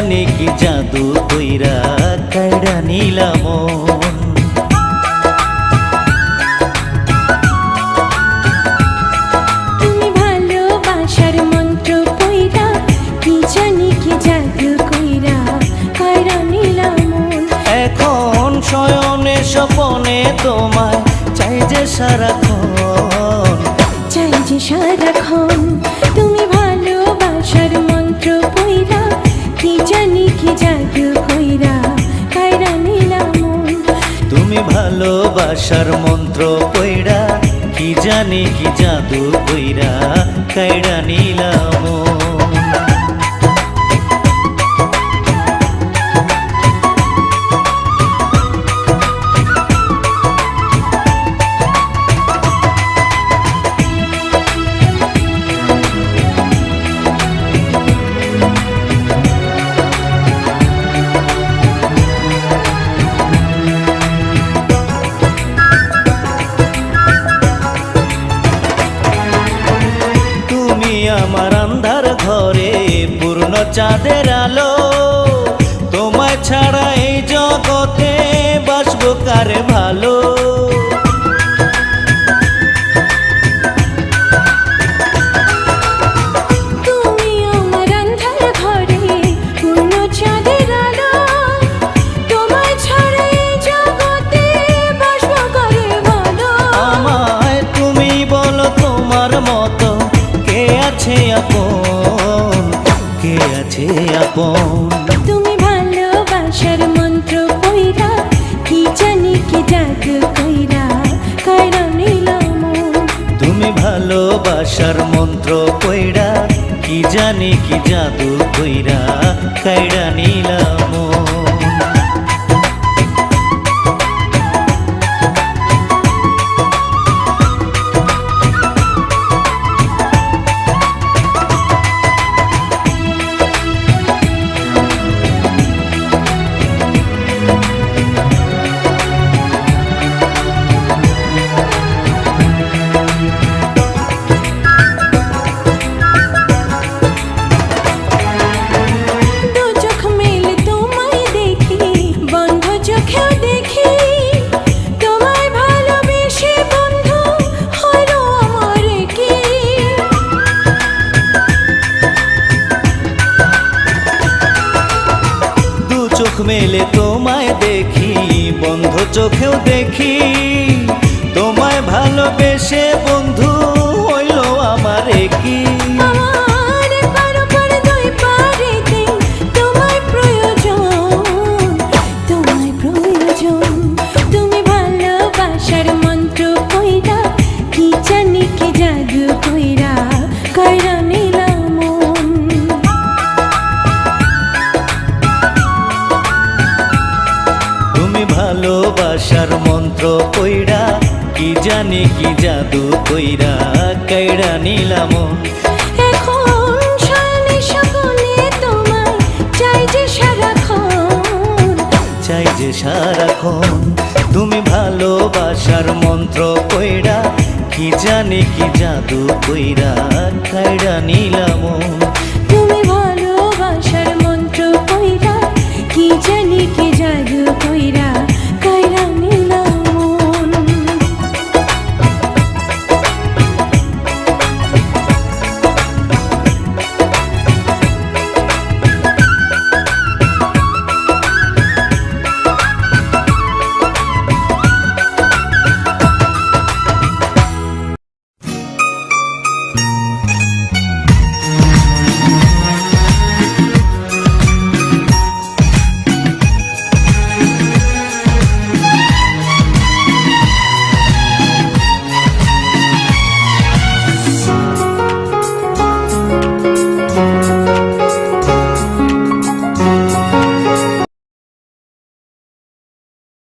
জানি কি জাদু কইরা কাইড়া নিলাম মন। তুমি ভালোবাসার মন্ত্র কইরা কি জানি কি জাদু কইরা কাইড়া নিলাম মন। এখন শয়নে স্বপনে তোমায় চাই যে সারাক্ষণ, চাই যে সারাক্ষণ। তুমি ভালোবাসার মন্ত্র কইরা কি জানি কি জাদু কইরা কাইড়া নিলাম মন। তুমি ভালোবাসার মন্ত্র কইরা কি জানি কি জাদু কইরা কাইড়া নিলাম মন। আমার আন্ধার ঘরে পূর্ণ চাঁদের আলো, তোমায় ছাড়া এই জগতে বাসবো কারে ভালো। তুমি আমার আন্ধার ঘরে পূর্ণ চাঁদের আলো, তোমায় ছাড়া এই জগতে বাসবো কারে ভালো। আমায় তুমি বলো তোমার মতো কে আছে আপন, কে আছে আপন। তুমি ভালোবাসার মন্ত্র কইরা কি জানি কি জাদু কইরা কাইড়া নিলাম মন। তুমি ভালোবাসার মন্ত্র কইরা কি জানি কি জাদু কইরা কাইড়া নিলাম মন। চোখ মেলে তোমায় দেখি বন্ধ চোখেও দেখি, তোমায় ভালোবেসে বন্ধু হইল আমার কি। তুমি ভালোবাসার মন্ত্র কইরা কি জানি কি জাদু কইরা কাইড়া নিলাম মন। তুমি ভালোবাসার মন্ত্র কইরা কি জানি কি জাদু কইরা কাইড়া নিলাম মন। এখন শয়নে স্বপনে তোমায় চাই যে সারাক্ষণ, চাই যে সারাক্ষণ। তুমি ভালোবাসার মন্ত্র কইরা কি জানি কি জাদু কইরা কাইড়া নিলাম মন। তুমি